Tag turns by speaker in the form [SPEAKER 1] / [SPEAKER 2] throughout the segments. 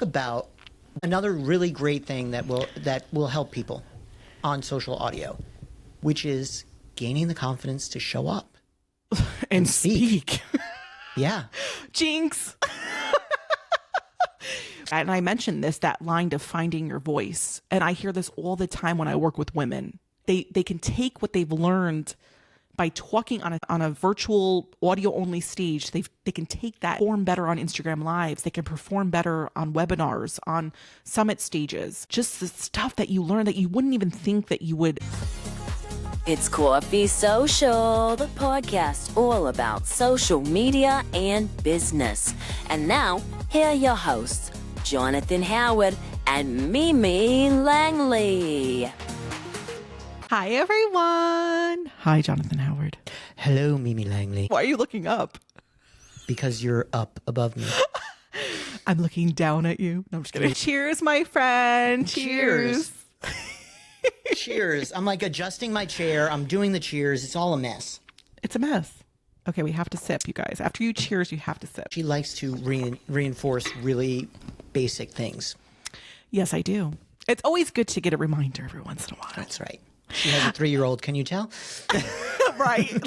[SPEAKER 1] talk about another really great thing that will help people on social audio, which is gaining the confidence to show up
[SPEAKER 2] and speak.
[SPEAKER 1] Yeah.
[SPEAKER 2] Jinx. And I mentioned that line of finding your voice. And I hear this all the time when I work with women. They can take what they've learned by talking on a virtual audio only stage. They can take that, perform better on Instagram Lives. They can perform better on webinars, on summit stages. Just the stuff that you learn that you wouldn't even think that you would.
[SPEAKER 3] It's Coffee Social, the podcast all about social media and business. And now, here are your hosts, Jonathan Howard and Mimi Langley.
[SPEAKER 2] Hi, everyone. Hi, Jonathan Howard.
[SPEAKER 1] Hello, Mimi Langley.
[SPEAKER 2] Why are you looking up?
[SPEAKER 1] Because you're up above me.
[SPEAKER 2] I'm looking down at you. No, I'm just kidding. Cheers, my friend. Cheers.
[SPEAKER 1] Cheers. I'm like adjusting my chair. I'm doing the cheers. It's all a mess.
[SPEAKER 2] It's a mess. Okay, we have to sip, you guys. After you cheers, you have to sip.
[SPEAKER 1] She likes to reinforce really basic things.
[SPEAKER 2] Yes, I do. It's always good to get a reminder every once in a while.
[SPEAKER 1] That's right. She has a 3-year-old. Can you tell?
[SPEAKER 2] Right.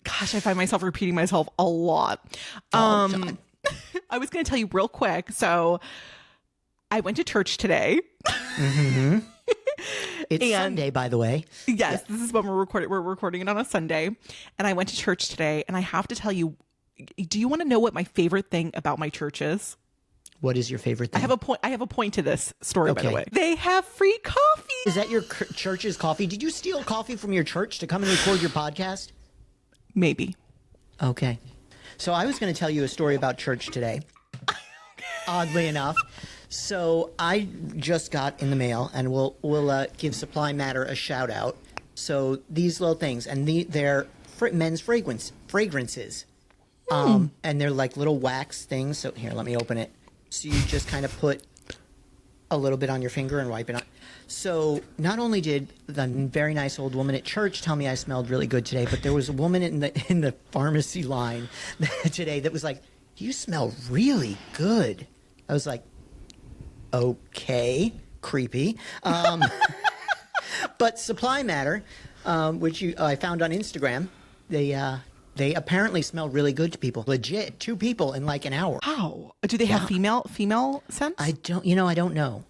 [SPEAKER 2] Gosh, I find myself repeating myself a lot.
[SPEAKER 1] All the time.
[SPEAKER 2] I was going to tell you real quick. So I went to church today.
[SPEAKER 1] Mm-hmm. It's Sunday, by the way.
[SPEAKER 2] Yes, This is when we're recording. We're recording it on a Sunday. And I went to church today. And I have to tell you, do you want to know what my favorite thing about my church is?
[SPEAKER 1] What is your favorite thing?
[SPEAKER 2] I have a point to this story, by the
[SPEAKER 1] Okay.
[SPEAKER 2] way. They have free coffee.
[SPEAKER 1] Is that your church's coffee? Did you steal coffee from your church to come and record your podcast?
[SPEAKER 2] Maybe.
[SPEAKER 1] Okay. So I was going to tell you a story about church today. Oddly enough. So I just got in the mail, and we'll give Supply Matter a shout out. So these little things, and they're men's fragrances. And they're like little wax things. So here, let me open it. So you just kind of put a little bit on your finger and wipe it on. So not only did the very nice old woman at church tell me I smelled really good today, but there was a woman in the pharmacy line today that was like, "You smell really good." I was like, "Okay, creepy." But Supply Matter, which I found on Instagram, they apparently smell really good to people. Legit, 2 people in like an hour.
[SPEAKER 2] Wow. Do they have female scents?
[SPEAKER 1] I don't know.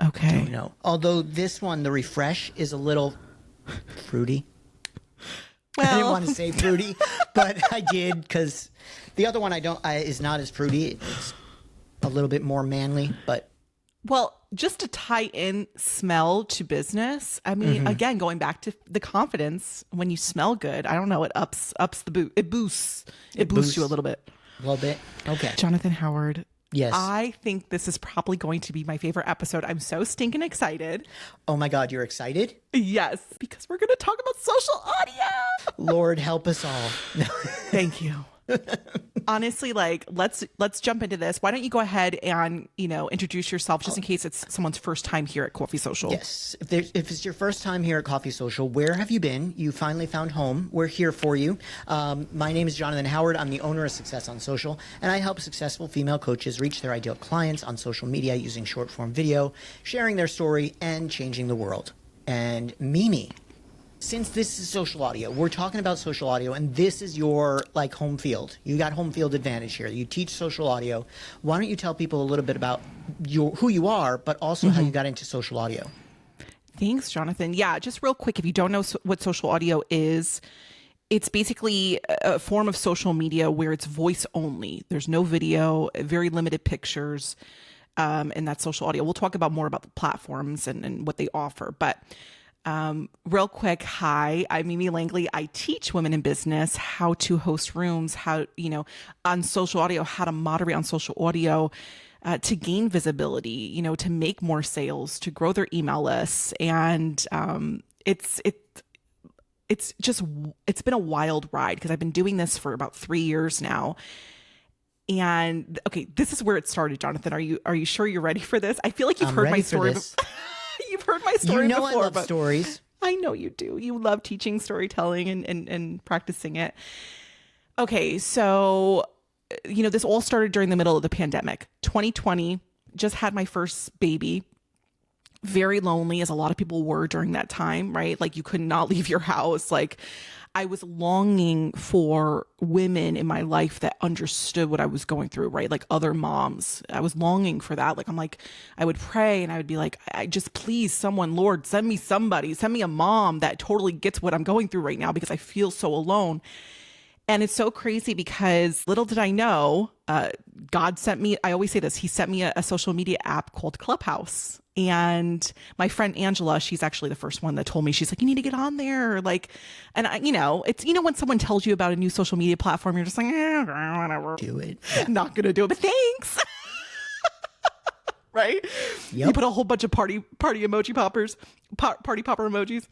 [SPEAKER 2] Okay.
[SPEAKER 1] I don't know. Although this one, the Refresh, is a little fruity.
[SPEAKER 2] Well,
[SPEAKER 1] I didn't want to say fruity, but I did because the other one is not as fruity. It's a little bit more manly, but.
[SPEAKER 2] Well, just to tie in smell to business, I mean, again, going back to the confidence, when you smell good, I don't know, it ups the boot. It boosts you a little bit.
[SPEAKER 1] A little bit. Okay.
[SPEAKER 2] Jonathan Howard.
[SPEAKER 1] Yes.
[SPEAKER 2] I think this is probably going to be my favorite episode. I'm so stinking excited.
[SPEAKER 1] Oh my God, you're excited?
[SPEAKER 2] Yes, because we're going to talk about social audio.
[SPEAKER 1] Lord help us all.
[SPEAKER 2] Thank you. Honestly, like let's jump into this. Why don't you go ahead and introduce yourself, just in case it's someone's first time here at Coffee Social.
[SPEAKER 1] Yes. If it's your first time here at Coffee Social, where have you been? You finally found home. We're here for you. My name is Jonathan Howard. I'm the owner of Success on Social, and I help successful female coaches reach their ideal clients on social media using short form video, sharing their story, and changing the world. And Mimi, since this is social audio, we're talking about social audio, and this is your like home field. You got home field advantage here. You teach social audio. Why don't you tell people a little bit about who you are, but also how you got into social audio?
[SPEAKER 2] Thanks, Jonathan. Yeah, just real quick, if you don't know what social audio is, it's basically a form of social media where it's voice only. There's no video, very limited pictures, and that's social audio. We'll talk about more about the platforms and what they offer, but real quick, hi, I'm Mimi Langley. I teach women in business how to host rooms, how, on social audio, how to moderate on social audio, to gain visibility, to make more sales, to grow their email lists. And, it's been a wild ride because I've been doing this for about 3 years now. And okay, this is where it started, Jonathan. Are you sure you're ready for this? I feel like you've heard my story. You've heard my story before.
[SPEAKER 1] I love stories.
[SPEAKER 2] I know you do. You love teaching storytelling and practicing it. Okay, so this all started during the middle of the pandemic. 2020, just had my first baby. Very lonely, as a lot of people were during that time, right? Like you could not leave your house. Like I was longing for women in my life that understood what I was going through, right? Like other moms. I was longing for that. Like I would pray and I would be like, I just please someone, Lord, send me somebody, send me a mom that totally gets what I'm going through right now because I feel so alone. And it's so crazy because little did I know, God sent me, I always say this, he sent me a social media app called Clubhouse. And my friend Angela, she's actually the first one that told me, she's like, you need to get on there. Like, and I, it's, when someone tells you about a new social media platform, you're just like, whatever.
[SPEAKER 1] Do it. Yeah.
[SPEAKER 2] Not going to do it, but thanks. Right?
[SPEAKER 1] Yep.
[SPEAKER 2] You put a whole bunch of party emoji poppers, party popper emojis.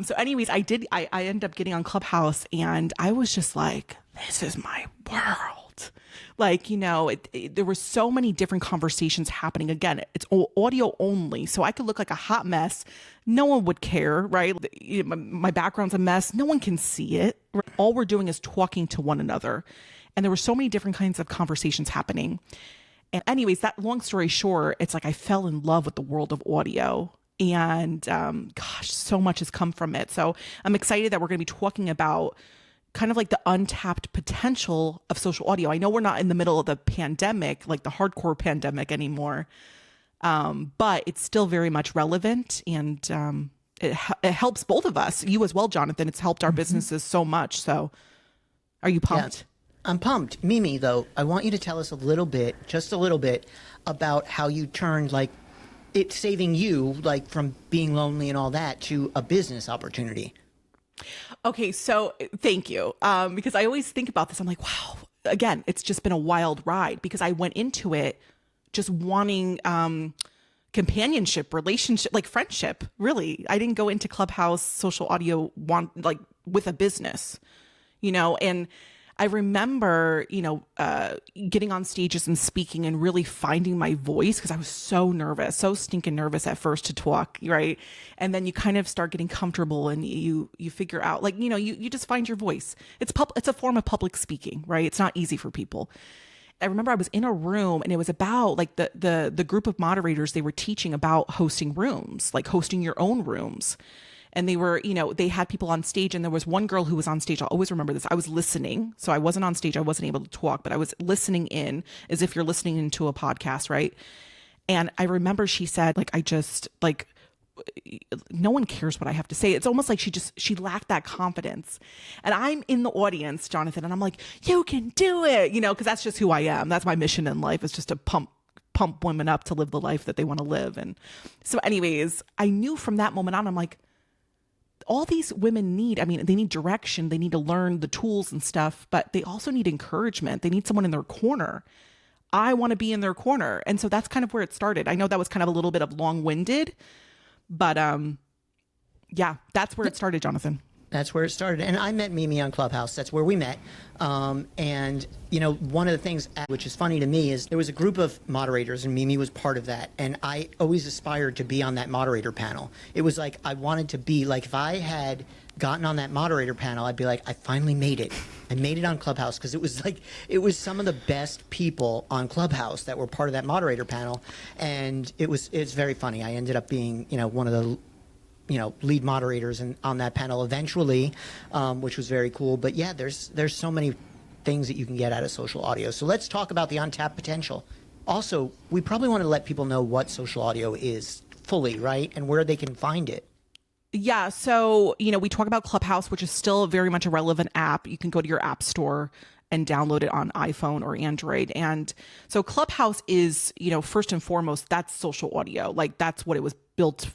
[SPEAKER 2] So anyways, I ended up getting on Clubhouse and I was just like, this is my world. Like, there were so many different conversations happening. Again, it's audio only. So I could look like a hot mess. No one would care, right? My background's a mess. No one can see it. All we're doing is talking to one another. And there were so many different kinds of conversations happening. And anyways, that long story short, it's like I fell in love with the world of audio. And gosh, so much has come from it. So I'm excited that we're going to be talking about kind of like the untapped potential of social audio. I know we're not in the middle of the pandemic, like the hardcore pandemic anymore, but it's still very much relevant. And it helps both of us, you as well, Jonathan. It's helped our businesses so much. So are you pumped?
[SPEAKER 1] Yeah, I'm pumped. Mimi, though, I want you to tell us just a little bit about how you turned it saving you from being lonely and all that to a business opportunity.
[SPEAKER 2] Okay, so thank you. Because I always think about this. I'm like, wow, again, it's just been a wild ride because I went into it just wanting companionship, relationship, like friendship, really. I didn't go into Clubhouse social audio with a business, and I remember, getting on stages and speaking and really finding my voice because I was so nervous, so stinking nervous at first to talk, right? And then you kind of start getting comfortable and you figure out, you just find your voice. It's a form of public speaking, right? It's not easy for people. I remember I was in a room and it was about the group of moderators, they were teaching about hosting rooms, like hosting your own rooms. And they were, they had people on stage and there was one girl who was on stage. I'll always remember this. I was listening. So I wasn't on stage. I wasn't able to talk, but I was listening in as if you're listening into a podcast, right? And I remember she said, no one cares what I have to say. It's almost like she lacked that confidence. And I'm in the audience, Jonathan, and I'm like, you can do it, because that's just who I am. That's my mission in life, is just to pump women up to live the life that they want to live. And so anyways, I knew from that moment on, I'm like, all these women they need direction. They need to learn the tools and stuff, but they also need encouragement. They need someone in their corner. I want to be in their corner. And so that's kind of where it started. I know that was kind of a little bit of long-winded, but yeah, that's where it started, Jonathan.
[SPEAKER 1] That's where it started. And I met Mimi on Clubhouse. That's where we met. And, one of the things which is funny to me is there was a group of moderators and Mimi was part of that. And I always aspired to be on that moderator panel. It was like I wanted to be if I had gotten on that moderator panel, I'd be like, I finally made it. I made it on Clubhouse because it was some of the best people on Clubhouse that were part of that moderator panel. And it's very funny. I ended up being, one of the lead moderators on that panel eventually, which was very cool. But yeah, there's so many things that you can get out of social audio. So let's talk about the untapped potential. Also, we probably want to let people know what social audio is fully, right? And where they can find it.
[SPEAKER 2] Yeah. So, we talk about Clubhouse, which is still very much a relevant app. You can go to your app store and download it on iPhone or Android. And so Clubhouse is, first and foremost, that's social audio. That's what it was built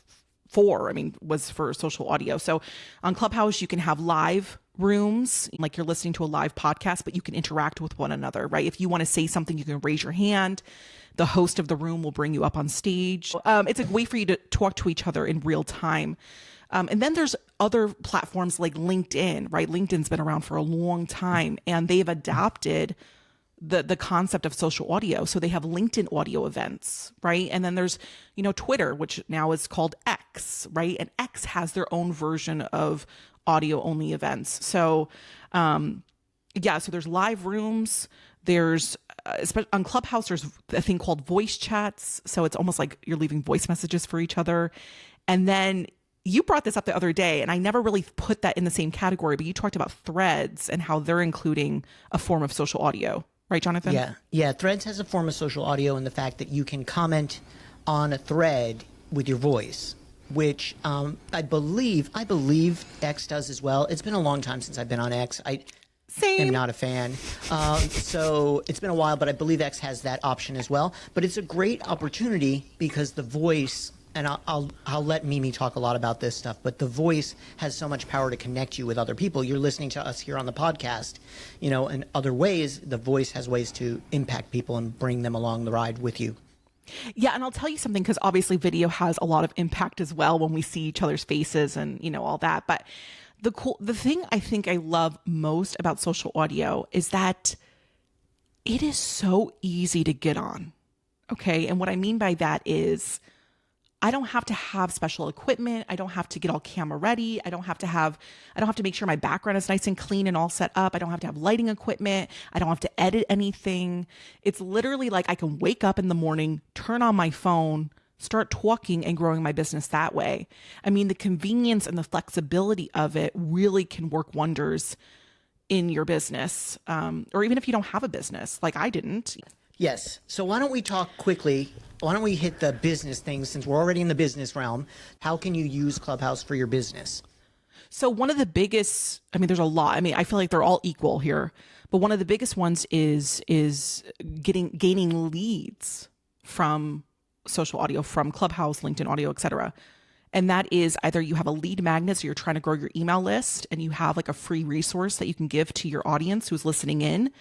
[SPEAKER 2] was for social audio. So on Clubhouse, you can have live rooms, like you're listening to a live podcast, but you can interact with one another, right? If you want to say something, you can raise your hand. The host of the room will bring you up on stage. It's a way for you to talk to each other in real time. And then there's other platforms like LinkedIn, right? LinkedIn's been around for a long time and they've adapted the concept of social audio. So they have LinkedIn audio events, right? And then there's, Twitter, which now is called X, right? And X has their own version of audio only events. So, so there's live rooms. There's on Clubhouse, there's a thing called voice chats. So it's almost like you're leaving voice messages for each other. And then you brought this up the other day, and I never really put that in the same category, but you talked about Threads and how they're including a form of social audio. Right, Jonathan?
[SPEAKER 1] Yeah. Threads has a form of social audio in the fact that you can comment on a thread with your voice, which I believe X does as well. It's been a long time since I've been on X.
[SPEAKER 2] Same.
[SPEAKER 1] I'm not a fan. So it's been a while, but I believe X has that option as well. But it's a great opportunity because the voice, and I'll let Mimi talk a lot about this stuff, but the voice has so much power to connect you with other people. You're listening to us here on the podcast, in other ways, the voice has ways to impact people and bring them along the ride with you.
[SPEAKER 2] Yeah, and I'll tell you something, because obviously video has a lot of impact as well when we see each other's faces and, all that. But the thing I think I love most about social audio is that it is so easy to get on. Okay. And what I mean by that is I don't have to have special equipment. I don't have to get all camera ready. I don't have to make sure my background is nice and clean and all set up. I don't have to have lighting equipment. I don't have to edit anything. It's literally like I can wake up in the morning, turn on my phone, start talking and growing my business that way. I mean, the convenience and the flexibility of it really can work wonders in your business, or even if you don't have a business, like I didn't.
[SPEAKER 1] Yes. So why don't we talk quickly? Why don't we hit the business things since we're already in the business realm? How can you use Clubhouse for your business?
[SPEAKER 2] So one of the biggest, there's a lot. I feel like they're all equal here, but one of the biggest ones is gaining leads from social audio, from Clubhouse, LinkedIn audio, etc. And that is either you have a lead magnet, so you're trying to grow your email list and you have like a free resource that you can give to your audience who's listening in.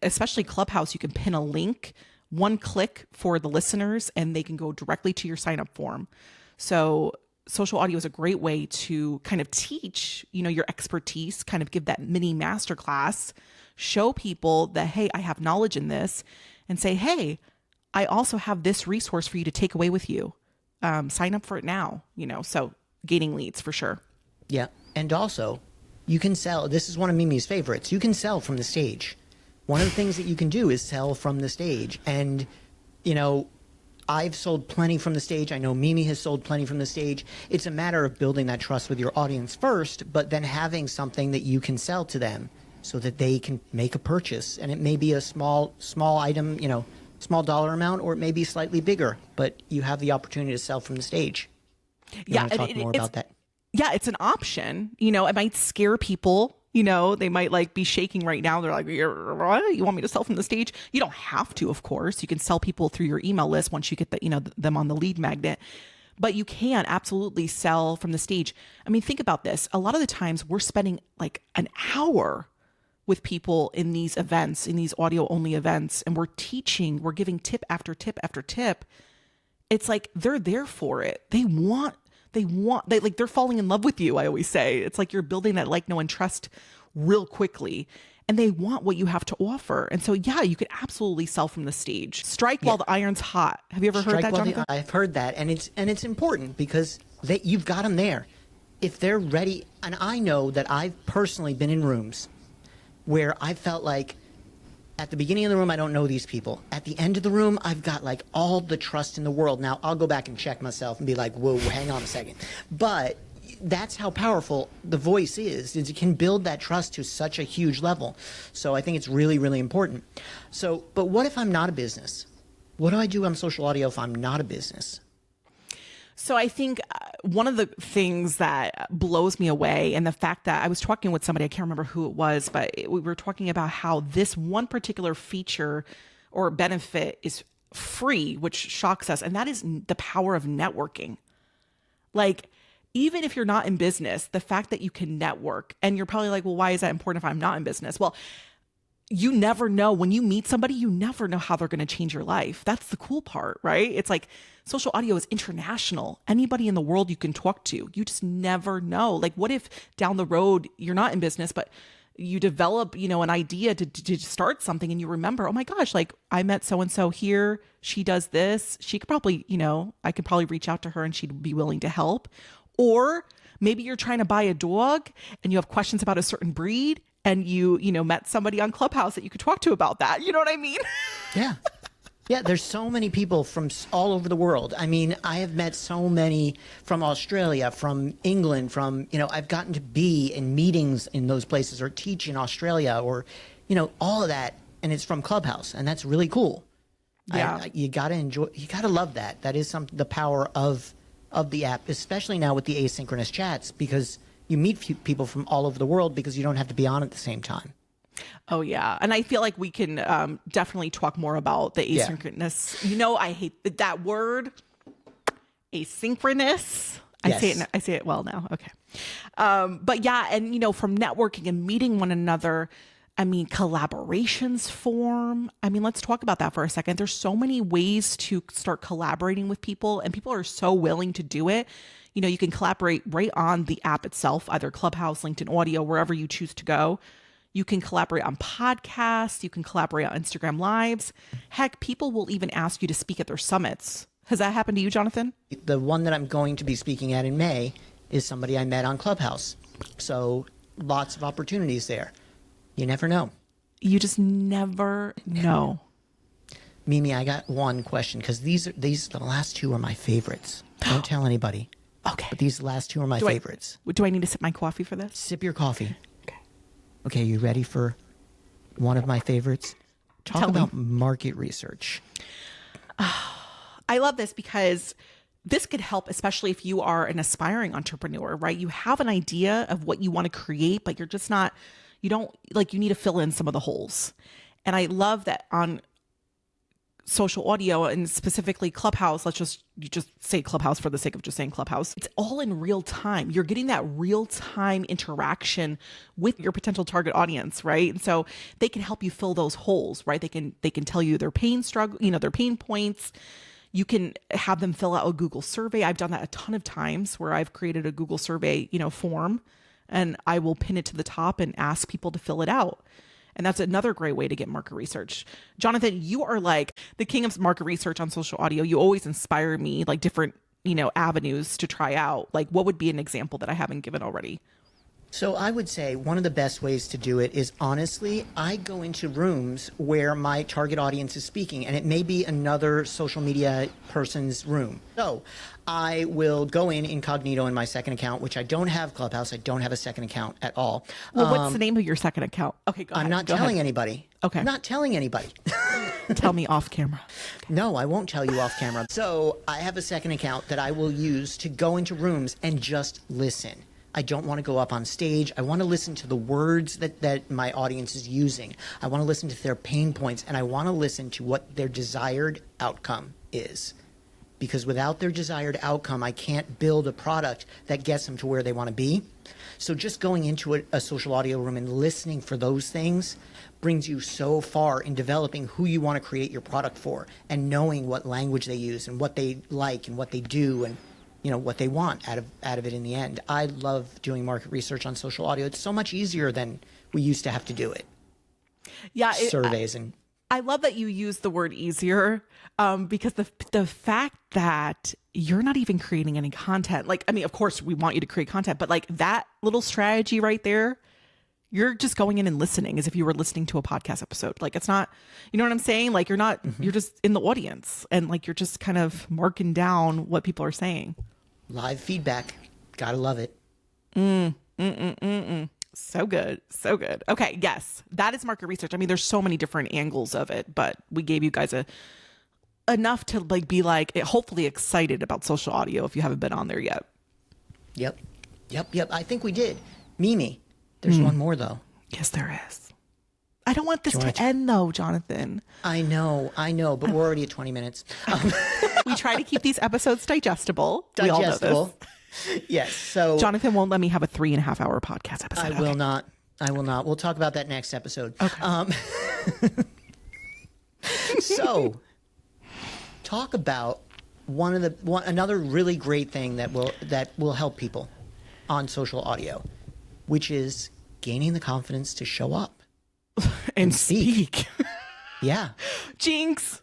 [SPEAKER 2] Especially Clubhouse, you can pin a link, one click for the listeners, and they can go directly to your sign up form. So social audio is a great way to kind of teach, your expertise, kind of give that mini masterclass, show people that, hey, I have knowledge in this, and say, hey, I also have this resource for you to take away with you. Sign up for it now, so gaining leads for sure.
[SPEAKER 1] Yeah. And also you can sell. This is one of Mimi's favorites. You can sell from the stage. One of the things that you can do is sell from the stage. And, I've sold plenty from the stage. I know Mimi has sold plenty from the stage. It's a matter of building that trust with your audience first, but then having something that you can sell to them so that they can make a purchase. And it may be a small item, small dollar amount, or it may be slightly bigger, but you have the opportunity to sell from the stage. You want to talk more about that?
[SPEAKER 2] Yeah, it's an option. It might scare people. They might be shaking right now. They're like, what? You want me to sell from the stage? You don't have to, of course. You can sell people through your email list once you get them on the lead magnet. But you can absolutely sell from the stage. Think about this. A lot of the times we're spending like an hour with people in these events, in these audio only events, and we're we're giving tip after tip after tip. It's like they're there for it. They're falling in love with you. I always say it's like you're building that like, know, and trust real quickly, and they want what you have to offer. And so, yeah, you could absolutely sell from the stage. Strike while the iron's hot. Have you ever heard that, Jonathan?
[SPEAKER 1] I've heard that, and it's important because you've got them there. If they're ready, and I know that I've personally been in rooms where I felt like at the beginning of the room, I don't know these people. At the end of the room, I've got like all the trust in the world. Now, I'll go back and check myself and be like, whoa, hang on a second. But that's how powerful the voice is it can build that trust to such a huge level. So I think it's really, really important. So, but what if I'm not a business? What do I do on social audio if I'm not a business?
[SPEAKER 2] So I think one of the things that blows me away, and the fact that I was talking with somebody, I can't remember who it was, but we were talking about how this one particular feature or benefit is free, which shocks us. And that is the power of networking. Like, even if you're not in business, the fact that you can network, and you're probably like, well, why is that important if I'm not in business? Well, you never know. When you meet somebody, you never know how they're going to change your life. That's the cool part, right? It's like social audio is international. Anybody in the world you can talk to. You just never know. Like, what if down the road you're not in business, but you develop, an idea to start something, and you remember, oh my gosh, like I met so-and-so here. She does this. She could probably, I could probably reach out to her and she'd be willing to help. Or maybe you're trying to buy a dog and you have questions about a certain breed, and you met somebody on Clubhouse that you could talk to about that. You know what I mean?
[SPEAKER 1] Yeah. Yeah, there's so many people from all over the world. I mean, I have met so many from Australia, from England, I've gotten to be in meetings in those places or teach in Australia or, all of that. And it's from Clubhouse. And that's really cool.
[SPEAKER 2] Yeah.
[SPEAKER 1] You got to love that. That is the power of the app, especially now with the asynchronous chats, because you meet people from all over the world because you don't have to be on at the same time.
[SPEAKER 2] Oh, yeah. And I feel like we can definitely talk more about the asynchronous. Yeah. I hate that word, asynchronous.
[SPEAKER 1] Yes.
[SPEAKER 2] I say it well now. Okay. But yeah, and, from networking and meeting one another, collaborations form. Let's talk about that for a second. There's so many ways to start collaborating with people, and people are so willing to do it. You can collaborate right on the app itself, either Clubhouse, LinkedIn Audio, wherever you choose to go. You can collaborate on podcasts. You can collaborate on Instagram Lives. Heck, people will even ask you to speak at their summits. Has that happened to you, Jonathan?
[SPEAKER 1] The one that I'm going to be speaking at in May is somebody I met on Clubhouse. So lots of opportunities there. You never know.
[SPEAKER 2] You just never know.
[SPEAKER 1] Mimi, I got one question because the last two are my favorites. Don't tell anybody.
[SPEAKER 2] Okay.
[SPEAKER 1] But these last two are my favorites.
[SPEAKER 2] Do I need to sip my coffee for this?
[SPEAKER 1] Sip your coffee. Okay, you ready for one of my favorites? Talk about market research.
[SPEAKER 2] I love this because this could help, especially if you are an aspiring entrepreneur, right? You have an idea of what you want to create, but you're just not, you need to fill in some of the holes. And I love that on social audio and specifically Clubhouse, you just say Clubhouse for the sake of just saying Clubhouse. It's all in real time. You're getting that real time interaction with your potential target audience, right? And so they can help you fill those holes, right? They can tell you their pain their pain points. You can have them fill out a Google survey. I've done that a ton of times where I've created a Google survey, form, and I will pin it to the top and ask people to fill it out. And that's another great way to get market research. Jonathan, you are like the king of market research on social audio. You always inspire me, like different, avenues to try out. Like, what would be an example that I haven't given already?
[SPEAKER 1] So I would say one of the best ways to do it is, honestly, I go into rooms where my target audience is speaking, and it may be another social media person's room. So I will go in incognito in my second account, which I don't have Clubhouse. I don't have a second account at all.
[SPEAKER 2] Well, what's the name of your second account? Okay, go ahead.
[SPEAKER 1] I'm not telling anybody.
[SPEAKER 2] Okay.
[SPEAKER 1] I'm not telling anybody.
[SPEAKER 2] Tell me off camera.
[SPEAKER 1] No, I won't tell you off camera. So I have a second account that I will use to go into rooms and just listen. I don't want to go up on stage. I want to listen to the words that my audience is using. I want to listen to their pain points, and I want to listen to what their desired outcome is. Because without their desired outcome, I can't build a product that gets them to where they want to be. So just going into a social audio room and listening for those things brings you so far in developing who you want to create your product for, and knowing what language they use and what they like and what they do and what they want out of it in the end. I love doing market research on social audio. It's so much easier than we used to have to do it.
[SPEAKER 2] Yeah.
[SPEAKER 1] Surveys and
[SPEAKER 2] I love that you use the word easier, because the fact that you're not even creating any content, of course we want you to create content, but like that little strategy right there, you're just going in and listening as if you were listening to a podcast episode. Like, it's not, you know what I'm saying? Like, you're not, you're just in the audience, and like, you're just kind of marking down what people are saying.
[SPEAKER 1] Live feedback. Gotta love it.
[SPEAKER 2] So good. So good. Okay. Yes. That is market research. There's so many different angles of it, but we gave you guys enough to be hopefully excited about social audio if you haven't been on there yet.
[SPEAKER 1] Yep. I think we did. Mimi, there's one more though.
[SPEAKER 2] Yes, there is. I don't want this to end though, Jonathan.
[SPEAKER 1] I know, but we're already at 20 minutes.
[SPEAKER 2] We try to keep these episodes digestible. We all know this.
[SPEAKER 1] Yes. So
[SPEAKER 2] Jonathan won't let me have a 3.5 hour podcast episode.
[SPEAKER 1] I will not. We'll talk about that next episode.
[SPEAKER 2] Okay.
[SPEAKER 1] So talk about another really great thing that will help people on social audio, which is gaining the confidence to show up
[SPEAKER 2] and speak.
[SPEAKER 1] Yeah.
[SPEAKER 2] Jinx.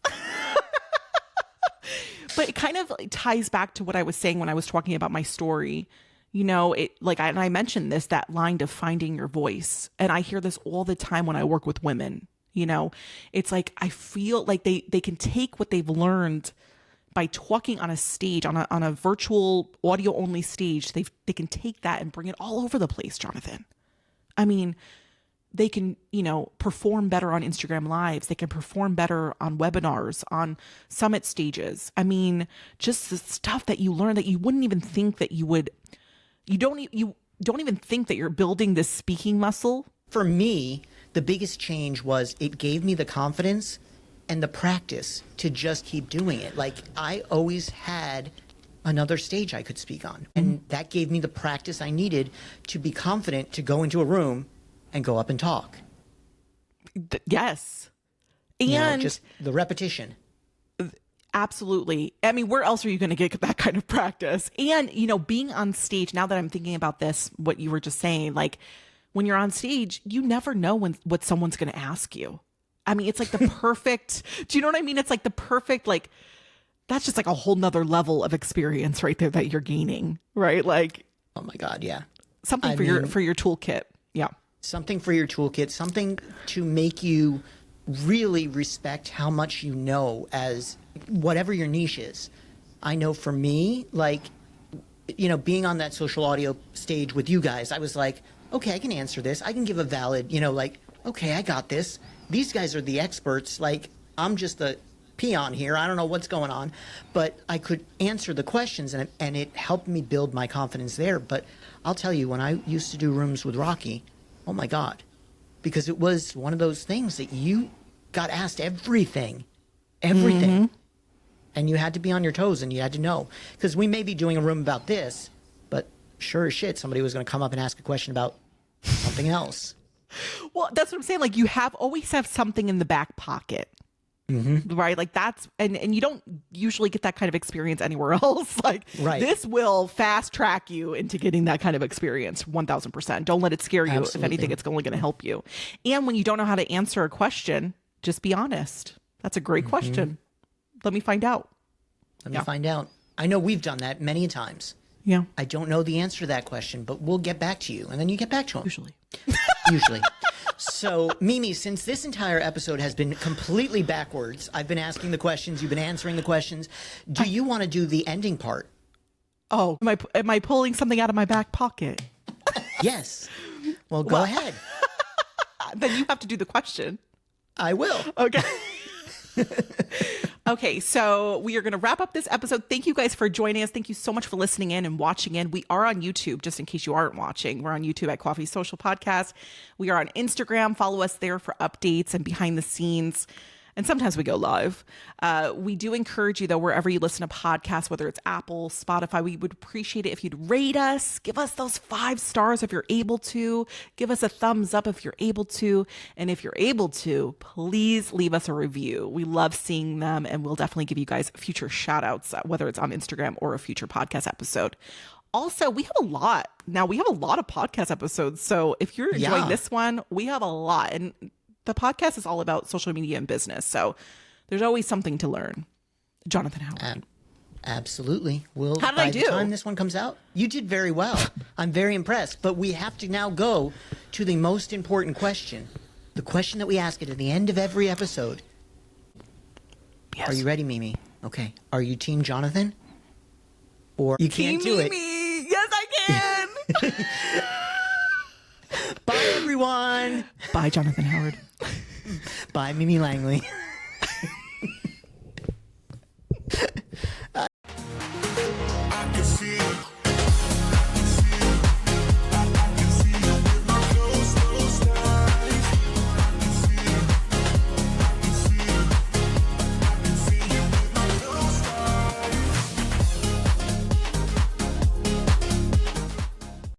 [SPEAKER 2] But it kind of ties back to what I was saying when I was talking about my story. You know, and I mentioned this, that line of finding your voice. And I hear this all the time when I work with women. You know, it's like, I feel like they can take what they've learned by talking on a stage, on a virtual audio only stage. They can take that and bring it all over the place, Jonathan. I mean, they can, you know, perform better on Instagram Lives. They can perform better on webinars, on summit stages. I mean, just the stuff that you learn that you wouldn't even think that you would. You don't even think that you're building this speaking muscle.
[SPEAKER 1] For me, the biggest change was it gave me the confidence and the practice to just keep doing it. Like, I always had another stage I could speak on. And that gave me the practice I needed to be confident to go into a room and go up and talk.
[SPEAKER 2] Yes. And
[SPEAKER 1] you know, just the repetition.
[SPEAKER 2] Absolutely. I mean, where else are you going to get that kind of practice? And, you know, being on stage, now that I'm thinking about this, what you were just saying, like, when you're on stage, you never know what someone's going to ask you. I mean, it's like the perfect, do you know what I mean? It's like the perfect, like, that's just like a whole nother level of experience right there that you're gaining, right? Like,
[SPEAKER 1] oh my God, yeah.
[SPEAKER 2] Something for your toolkit. Yeah.
[SPEAKER 1] Something for your toolkit, something to make you really respect how much you know as whatever your niche is. I know for me, like, you know, being on that social audio stage with you guys, I was like, okay, I can answer this. I can give a valid, you know, like, okay, I got this. These guys are the experts. Like, I'm just a peon here. I don't know what's going on. But I could answer the questions, and it helped me build my confidence there. But I'll tell you, when I used to do rooms with Rocky, oh my God, because it was one of those things that you got asked everything. Mm-hmm. And you had to be on your toes, and you had to know. Because we may be doing a room about this, but sure as shit, somebody was going to come up and ask a question about something else.
[SPEAKER 2] Well, that's what I'm saying. Like, you always have something in the back pocket. Mm-hmm. Right? Like, that's, and you don't usually get that kind of experience anywhere else. Like, right. This will fast track you into getting that kind of experience 1000%. Don't let it scare you. Absolutely. If anything, it's only going to help you. And when you don't know how to answer a question, just be honest. That's a great question. Let me find out.
[SPEAKER 1] Let me find out. I know we've done that many times.
[SPEAKER 2] Yeah.
[SPEAKER 1] I don't know the answer to that question, but we'll get back to you. And then you get back to them. Usually. So, Mimi, since this entire episode has been completely backwards, I've been asking the questions, you've been answering the questions. Do you want to do the ending part?
[SPEAKER 2] Oh, am I pulling something out of my back pocket?
[SPEAKER 1] Yes. Well, go ahead.
[SPEAKER 2] Then you have to do the question.
[SPEAKER 1] I will.
[SPEAKER 2] Okay. Okay, so we are going to wrap up this episode. Thank you guys for joining us. Thank you so much for listening in and watching in. We are on YouTube, just in case you aren't watching. We're on YouTube at Coffee Social Podcast. We are on Instagram. Follow us there for updates and behind the scenes. And sometimes we go live. We do encourage you, though, wherever you listen to podcasts, whether it's Apple, Spotify, we would appreciate it if you'd rate us. Give us those 5 stars if you're able to. Give us a thumbs up if you're able to. And if you're able to, please leave us a review. We love seeing them, and we'll definitely give you guys future shout outs, whether it's on Instagram or a future podcast episode. Also, we have a lot. Now, we have a lot of podcast episodes. So if you're enjoying this one, we have a lot. And the podcast is all about social media and business. So there's always something to learn. Jonathan Howard.
[SPEAKER 1] Absolutely.
[SPEAKER 2] How did I do?
[SPEAKER 1] By the time this one comes out, you did very well. I'm very impressed. But we have to now go to the most important question. The question that we ask at the end of every episode. Yes. Are you ready, Mimi? Okay. Are you Team Jonathan? Or you can't do it?
[SPEAKER 2] Mimi. Yes, I can.
[SPEAKER 1] Bye, everyone.
[SPEAKER 2] Bye, Jonathan Howard.
[SPEAKER 1] Bye, Mimi Langley.